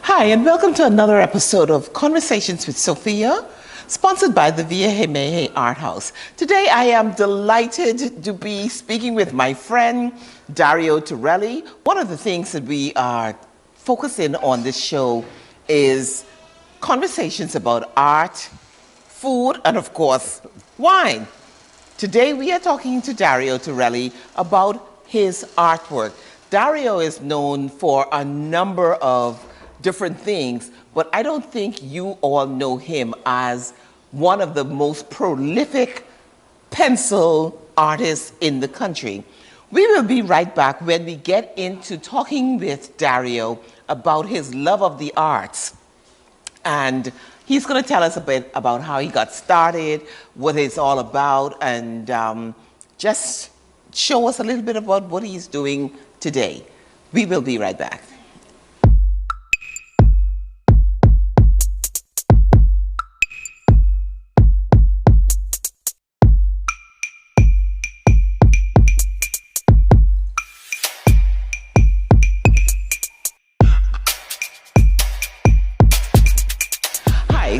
Hi, and welcome to another episode of Conversations with Sophia, sponsored by the Via Hemehe Art House. Today, I am delighted to be speaking with my friend, Dario Tirelli. One of the things that we are focusing on this show is conversations about art, food, and of course, wine. Today, we are talking to Dario Tirelli about his artwork. Dario is known for a number of different things, but I don't think you all know him as one of the most prolific pencil artists in the country. We will be right back when we get into talking with Dario about his love of the arts. And he's going to tell us a bit about how he got started, what it's all about, and just show us a little bit about what he's doing today. We will be right back.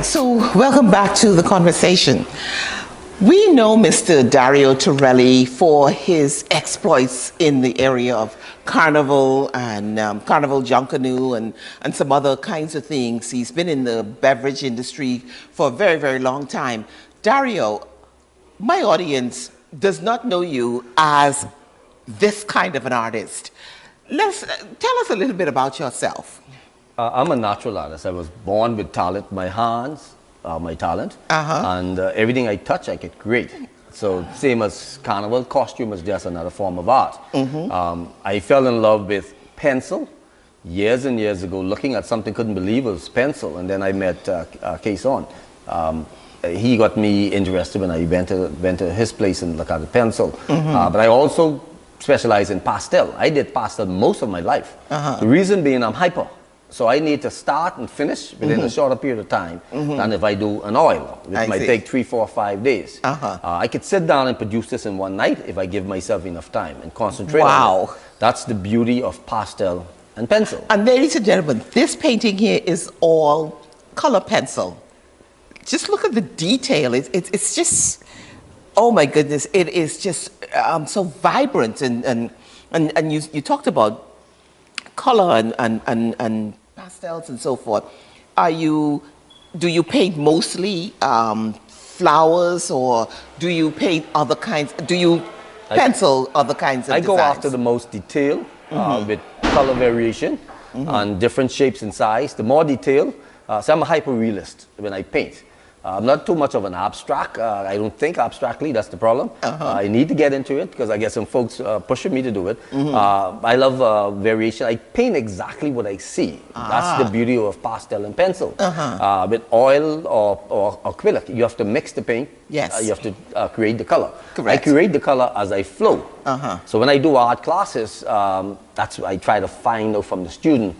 So welcome back to the conversation. We know Mr. Dario Tirelli for his exploits in the area of carnival and carnival junkanoo and some other kinds of things. He's been in the beverage industry for a very, very long time. Dario, my audience does not know you as this kind of an artist. Tell us a little bit about yourself. I'm a natural artist. I was born with talent. My hands are my talent. And everything I touch, I get great. So same as carnival, costume is just another form of art. I fell in love with pencil years and years ago, looking at something, couldn't believe it was pencil. And then I met Kason. He got me interested when I went to his place and looked at the pencil. But I also specialize in pastel. I did pastel most of my life. The reason being I'm hyper. So I need to start and finish within a shorter period of time than if I do an oil, which might take 3, 4, 5 days. I could sit down and produce this in one night if I give myself enough time and concentrate on it. That's the beauty of pastel and pencil. And ladies and gentlemen, this painting here is all color pencil. Just look at the detail. It's just, oh my goodness, it is just so vibrant. And you talked about color and pastels and so forth. Do you paint mostly flowers, or do you paint other kinds? Do you pencil other kinds of I designs? go after the most detail with color variation and different shapes and size. The more detail, so I'm a hyper realist when I paint. I'm not too much of an abstract. I don't think abstractly, that's the problem. I need to get into it because I get some folks pushing me to do it. I love variation. I paint exactly what I see. That's the beauty of pastel and pencil. With oil or acrylic, you have to mix the paint. Yes. You have to create the color. Correct. I create the color as I flow. So when I do art classes, that's what I try to find out from the student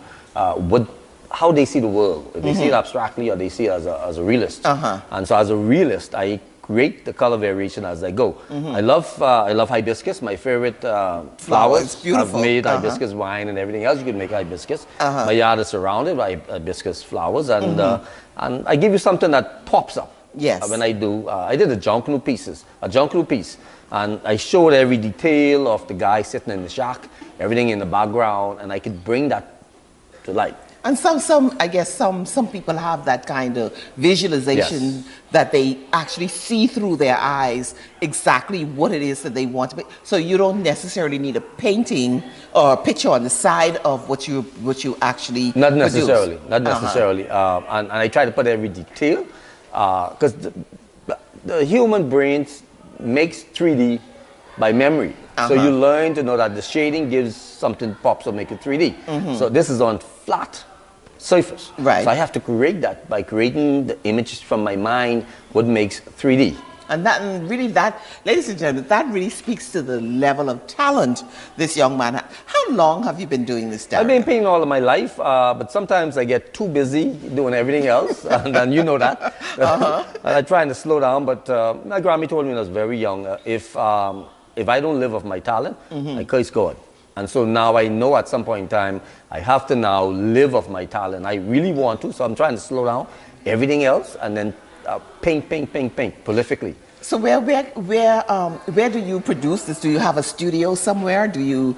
how they see the world. If they see it abstractly or they see it as a realist. And so as a realist, I create the color variation as I go. I love hibiscus. My favorite flowers. Beautiful. I've made hibiscus wine and everything else. You can make hibiscus. My yard is surrounded by hibiscus flowers, and I give you something that pops up. Yes. When I do, I did a junkanoo piece, and I showed every detail of the guy sitting in the shack, everything in the background, and I could bring that to light. And I guess some people have that kind of visualization that they actually see through their eyes exactly what it is that they want to be. So you don't necessarily need a painting or a picture on the side of what you actually Not produce. necessarily. Not necessarily. And I try to put every detail because the human brain makes 3D by memory. So you learn to know that the shading gives something pops or make it 3D. So this is on flat surface. Right. So I have to create that by creating the images from my mind, what makes 3D. And that, ladies and gentlemen, that really speaks to the level of talent this young man had. How long have you been doing this, Dario? I've been painting all of my life, but sometimes I get too busy doing everything else, and you know that. And I'm trying to slow down, but my Grammy told me when I was very young, if I don't live off my talent, I curse God. And so now I know at some point in time, I have to now live off my talent. I really want to, so I'm trying to slow down everything else and then paint prolifically. So where do you produce this? Do you have a studio somewhere? Do you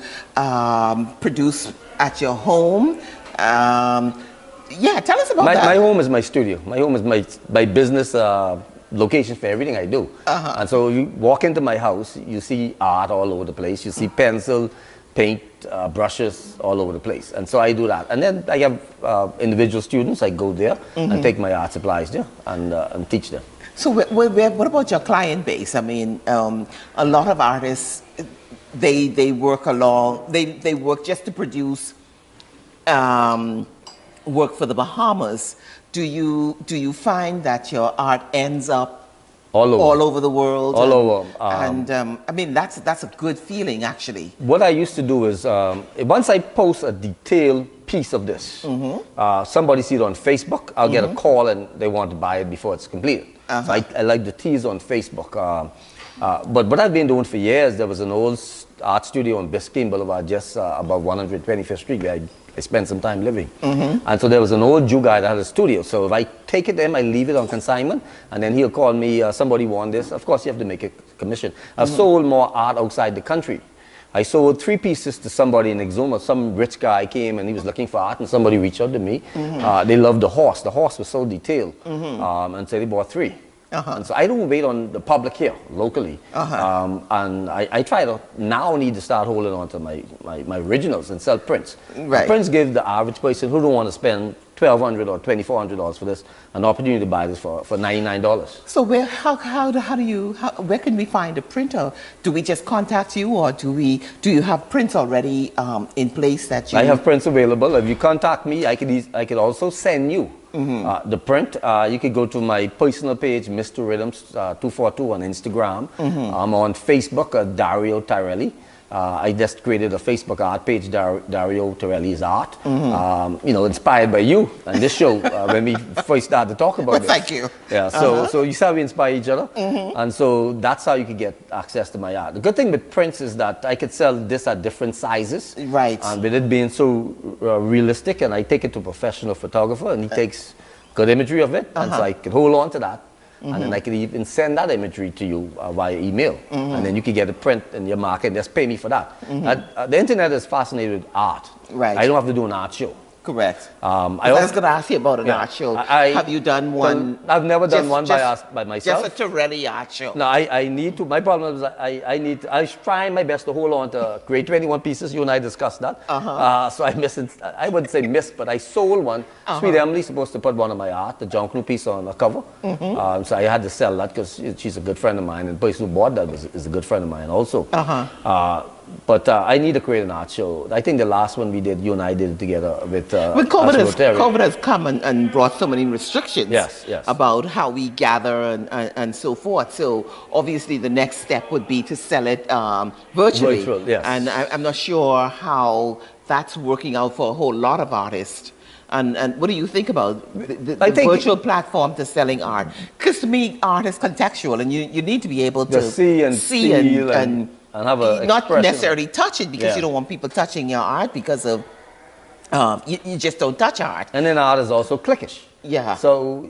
produce at your home? Yeah, tell us about that. My home is my studio. My home is my business location for everything I do. And so you walk into my house, you see art all over the place. You see pencil, paint, brushes all over the place. And so I do that. And then I have individual students. I go there and take my art supplies there and teach them. So what about your client base? I mean, a lot of artists, they work along, they work just to produce work for the Bahamas. Do you find that your art ends up all over the world? All over. I mean, that's a good feeling, actually. What I used to do is, once I post a detailed piece of this, somebody see it on Facebook, I'll get a call and they want to buy it before it's completed. So I like the tease on Facebook. But what I've been doing for years, there was an old art studio on Biscayne Boulevard, just above 125th Street, where I spent some time living. And so there was an old Jew guy that had a studio. So if I take it to him, I leave it on consignment, and then he'll call me, somebody want this. Of course, you have to make a commission. I've sold more art outside the country. I sold 3 pieces to somebody in Exuma. Some rich guy came and he was looking for art, and somebody reached out to me. They loved the horse. The horse was so detailed. And so they bought 3. And so I don't wait on the public here, locally. And I try to now need to start holding on to my originals and sell prints. Prints give the average person who don't want to spend $1,200 or $2,400 for this an opportunity to buy this for $99. So where can we find a printer? Do we just contact you, or do you have prints already in place that you? I have prints available. If you contact me, I could also send you the print. You could go to my personal page, Mr. Rhythms 242 on Instagram. I'm on Facebook, Dario Tirelli. I just created a Facebook art page, Dario Tirelli's Art. You know, inspired by you and this show when we first started to talk about this. Thank you. Yeah, so you saw we inspire each other. And so that's how you could get access to my art. The good thing with prints is that I could sell this at different sizes. Right. And with it being so realistic, and I take it to a professional photographer, and he takes good imagery of it, and so I can hold on to that. And then I can even send that imagery to you via email. And then you can get a print in your market and just pay me for that. The internet is fascinated with art. Right. I don't have to do an art show. Correct. I was going to ask you about an art show. Have you done one? I've never done one by myself. Just a Tirelli art show. No, I need to. My problem is I try my best to hold on to create 21 pieces. You and I discussed that. So I wouldn't say missed, but I sold one. Sweet Emily's supposed to put one of my art, the John Clew piece, on a cover. So I had to sell that because she's a good friend of mine, and the person who bought that is a good friend of mine also. But I need to create an art show. I think the last one we did, you and I did it together with COVID has come and brought so many restrictions about how we gather and so forth. So obviously the next step would be to sell it virtually. And I'm not sure how that's working out for a whole lot of artists. And what do you think about the virtual platform to selling art? Because to me, art is contextual, and you need to be able to see and feel and have a not necessarily touch it, because you don't want people touching your art because of you just don't touch art. And then art is also cliquish. Yeah. So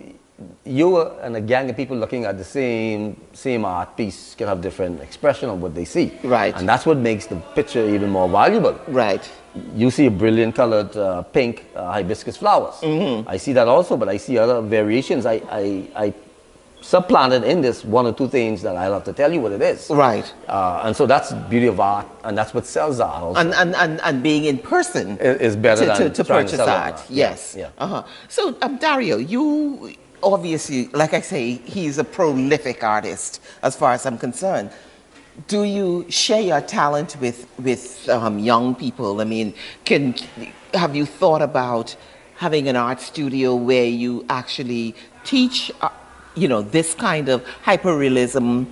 you and a gang of people looking at the same art piece can have different expression of what they see. Right. And that's what makes the picture even more valuable. Right. You see a brilliant colored pink hibiscus flowers. I see that also, but I see other variations. I supplanted in this 1 or 2 things that I'll have to tell you what it is. Right. And so that's the beauty of art, and that's what sells art also. And being in person is better than to purchase art. Yes. Yeah. So Dario, you obviously, like I say, he's a prolific artist as far as I'm concerned. Do you share your talent with young people? I mean, have you thought about having an art studio where you actually teach this kind of hyperrealism,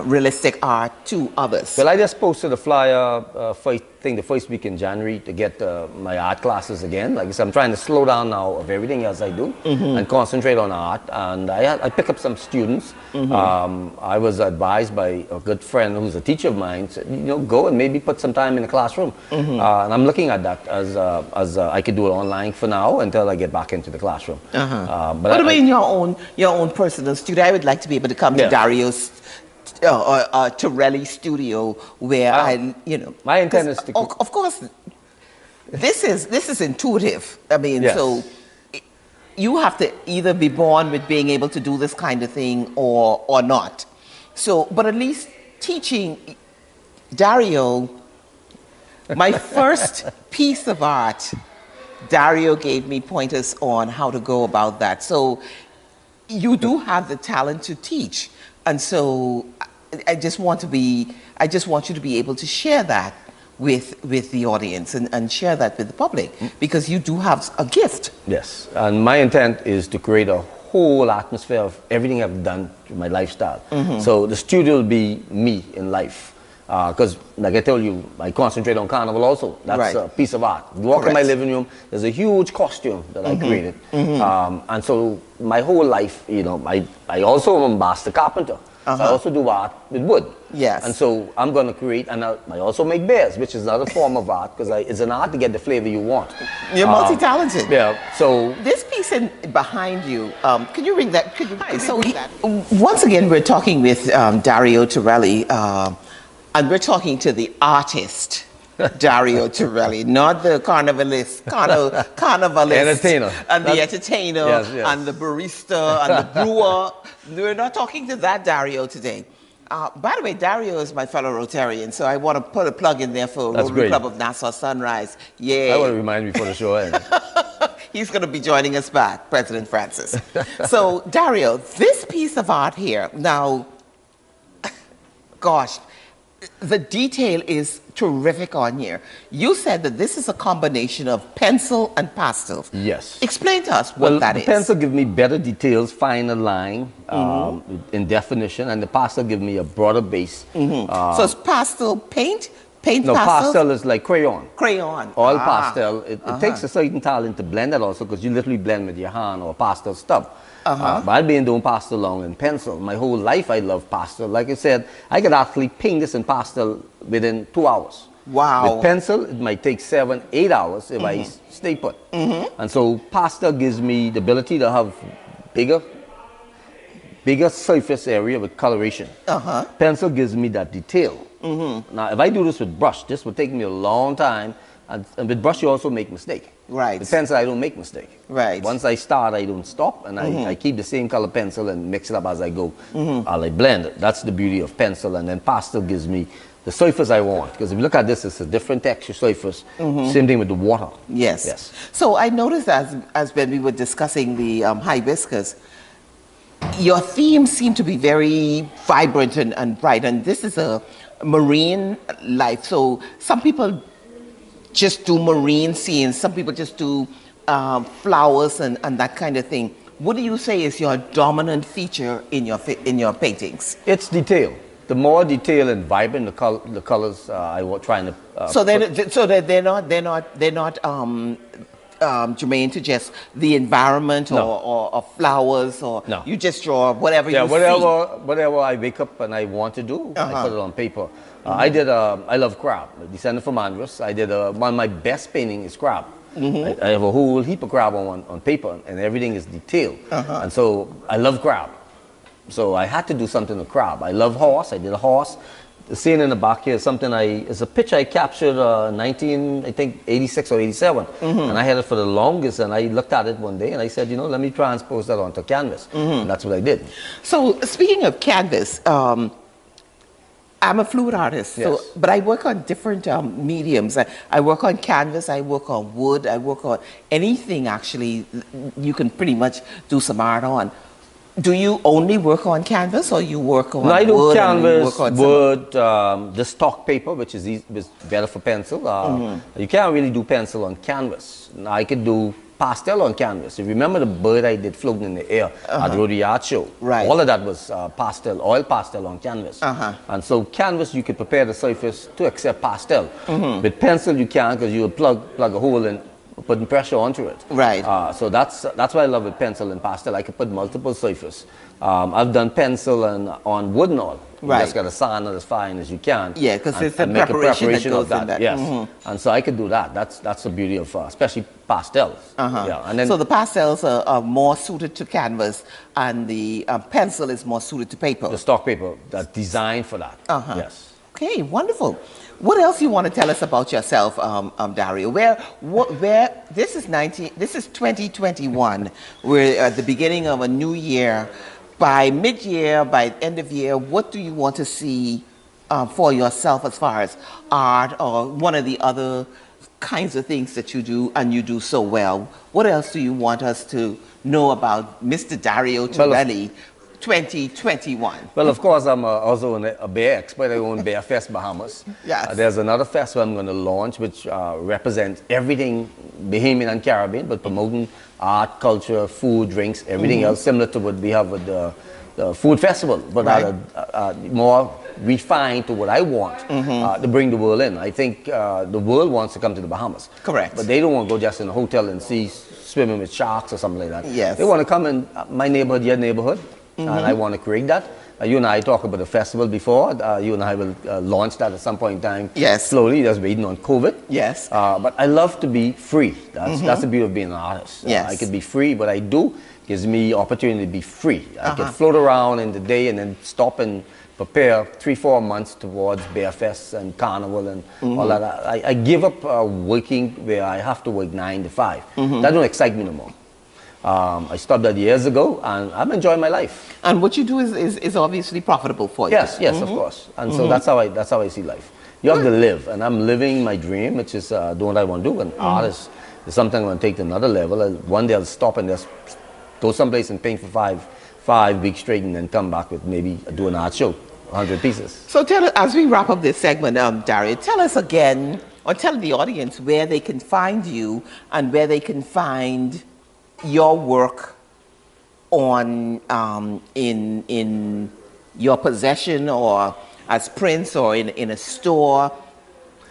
realistic art to others? Well, I just posted a flyer for think the first week in January to get my art classes again. Like I said, I'm trying to slow down now of everything else I do and concentrate on art. And I pick up some students. I was advised by a good friend who's a teacher of mine, said, you know, go and maybe put some time in the classroom. And I'm looking at that as I could do it online for now until I get back into the classroom. But in your own personal studio, I would like to be able to come to Dario's Tirelli studio where my intent is to of course this is intuitive. I mean, so you have to either be born with being able to do this kind of thing or not. So, but at least teaching Dario, my first piece of art, Dario gave me pointers on how to go about that. So you do have the talent to teach. And so I just want you to be able to share that with the audience and share that with the public, because you do have a gift. Yes, and my intent is to create a whole atmosphere of everything I've done to my lifestyle. So the studio will be me in life. Because, like I told you, I concentrate on carnival also. That's a piece of art. You walk in my living room, there's a huge costume that I created. And so my whole life, you know, I also am a master carpenter. So I also do art with wood. Yes. And so I'm going to create, and I also make bears, which is another form of art, because it's an art to get the flavor you want. You're multi-talented. Yeah, so... This piece behind you, can you ring that? Once again, we're talking with Dario Tirelli, and we're talking to the artist, Dario Tirelli, not the carnivalist, entertainer. And the entertainer, and the barista, and the brewer. We're not talking to that Dario today. By the way, Dario is my fellow Rotarian, so I want to put a plug in there for Rotary Club of Nassau Sunrise. Yeah. I want to remind me for the show. He's going to be joining us back, President Francis. So, Dario, this piece of art here, now, gosh, the detail is terrific on here. You said that this is a combination of pencil and pastel. Yes. Explain to us what that is. The pencil gives me better details, finer line, in definition, and the pastel gives me a broader base. So it's pastel paint? No, pastel is like crayon. Crayon. All pastel. It takes a certain talent to blend that also, because you literally blend with your hand or pastel stub. But I've been doing pastel long in pencil. My whole life I love pastel. Like I said, I could actually paint this in pastel within 2 hours. Wow. With pencil, it might take 7, 8 hours if I stay put. And so pastel gives me the ability to have bigger surface area with coloration. Pencil gives me that detail. Now, if I do this with brush, this would take me a long time. And with brush, you also make mistake. Right. With pencil, I don't make mistake. Right. Once I start, I don't stop, and I keep the same color pencil and mix it up as I go. I blend it. That's the beauty of pencil. And then pastel gives me the surface I want. Because if you look at this, it's a different texture surface. Same thing with the water. Yes. So I noticed as when we were discussing the hibiscus, your themes seem to be very vibrant and bright. And this is a marine life. So some people just do marine scenes. Some people just do flowers and that kind of thing. What do you say is your dominant feature in your paintings? It's detail. The more detail and vibrant the colors I was trying to. So they're not germane to just the environment or flowers or you just draw whatever you see. Whatever I wake up and I want to do, I put it on paper. I love crab. Descended from Andros. I did one of my best painting is crab. I have a whole heap of crab on paper, and everything is detailed. And so I love crab. So I had to do something with crab. I love horse. I did a horse. The scene in the back here is something it's a picture I captured 86 or 87. And I had it for the longest, and I looked at it one day and I said, you know, let me transpose that onto canvas. And that's what I did. So speaking of canvas, I'm a fluid artist, but I work on different mediums. I work on canvas, I work on wood, I work on anything actually you can pretty much do some art on. Do you only work on canvas or you work on wood? I do canvas, wood, the stock paper, which is better for pencil. You can't really do pencil on canvas. Now, I could do pastel on canvas. If you remember the bird I did floating in the air at the Rodeo Art Show, all of that was pastel, oil pastel on canvas. And so canvas, you could prepare the surface to accept pastel. With pencil, you can't, because you'll plug a hole and putting pressure onto it. So that's why I love with pencil and pastel. I could put multiple surfaces. I've done pencil and on wood and all. You just got to sand it as fine as you can. Yeah, because it's a preparation of that. Yes. And so I could do that. That's the beauty of especially pastels. Yeah. And then, so the pastels are more suited to canvas, and the pencil is more suited to paper. The stock paper that's designed for that. Yes. Okay, wonderful. What else you want to tell us about yourself, Dario? Where this is 2021. We're at the beginning of a new year. By mid-year, by end of year, what do you want to see for yourself as far as art or one of the other kinds of things that you do and you do so well? What else do you want us to know about Mr. Dario Tirelli 2021? Well, of course, I'm also a bear expert. I own Bear Fest Bahamas. Yes. There's another festival I'm going to launch which represents everything Bahamian and Caribbean, but promoting art, culture, food, drinks, everything else, similar to what we have with the food festival, but more refined to what I want to bring the world in. I think the world wants to come to the Bahamas. Correct. But they don't want to go just in a hotel and see swimming with sharks or something like that. Yes. They want to come in my neighborhood, your neighborhood, and I want to create that. You and I talked about the festival before. You and I will launch that at some point in time. Yes. Slowly, just waiting on COVID. Yes. But I love to be free. That's the beauty of being an artist. Yes. I could be free, but I do. Gives me opportunity to be free. I can float around in the day and then stop and prepare 3-4 months towards Bear Fest and Carnival and all that. I give up working where I have to work 9 to 5. That don't excite me no more. I stopped that years ago, and I'm enjoying my life. And what you do is obviously profitable for you. Yes, of course. And so that's how I see life. You have to live, and I'm living my dream, which is doing what I want to do. And artist is something I want to take to another level. One day I'll stop and just go someplace and paint for five weeks straight, and then come back with maybe do an art show, 100 pieces. So tell us, as we wrap up this segment, Dario, tell us again, or tell the audience where they can find you and where they can find your work on in your possession or as prints or in a store,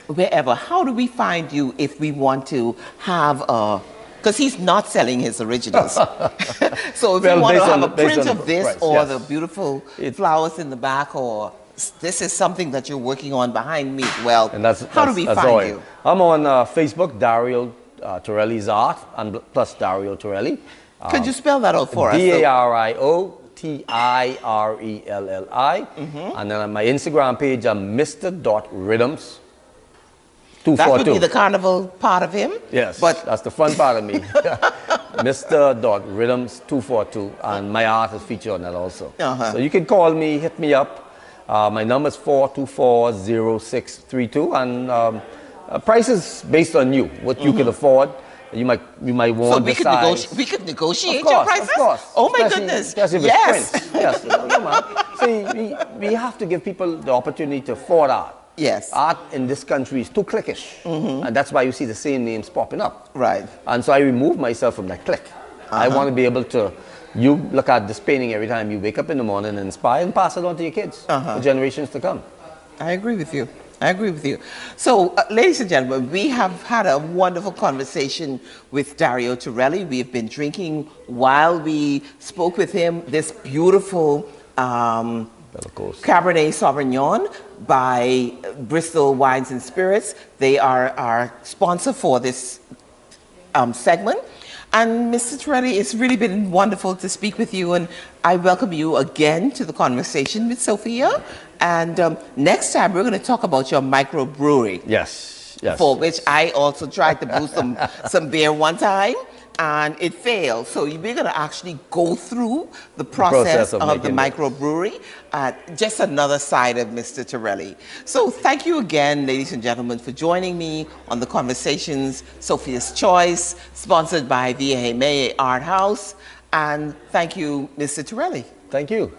wherever. How do we find you if we want to have a, because he's not selling his originals. So if you want to have a print of this price, or the beautiful flowers in the back, or this is something that you're working on behind me, well, how do we find you? I'm on Facebook, Dario Tirelli's Art, and plus Dario Tirelli. Could you spell that out for us? Dario Tirelli. And then on my Instagram page, I'm Mr.Rhythms. That would be the carnival part of him? Yes, but that's the fun part of me. Mr.Rhythms242, and my art is featured on that also. So you can call me, hit me up. My number is 424-0632, and price is based on you, what you can afford. You might want the size. We could negotiate your prices? Of course. Oh my goodness. Especially if it's prints. Yes. Come on. See, we have to give people the opportunity to afford art. Yes. Art in this country is too cliquish. And that's why you see the same names popping up. Right. And so I remove myself from that clique. I want to be able to, you look at this painting every time you wake up in the morning and inspire and pass it on to your kids for generations to come. I agree with you. I agree with you. So, ladies and gentlemen, we have had a wonderful conversation with Dario Tirelli. We have been drinking while we spoke with him this beautiful Cabernet Sauvignon by Bristol Wines and Spirits. They are our sponsor for this segment. And Mr. Tirelli, it's really been wonderful to speak with you, and I welcome you again to the conversation with Sophia. And next time we're going to talk about your microbrewery. Yes. For which I also tried to brew some beer one time, and it failed. So we're going to actually go through the process of the microbrewery, just another side of Mr. Tirelli. So thank you again, ladies and gentlemen, for joining me on the Conversations Sophia's Choice, sponsored by VHMA Art House. And thank you, Mr. Tirelli. Thank you.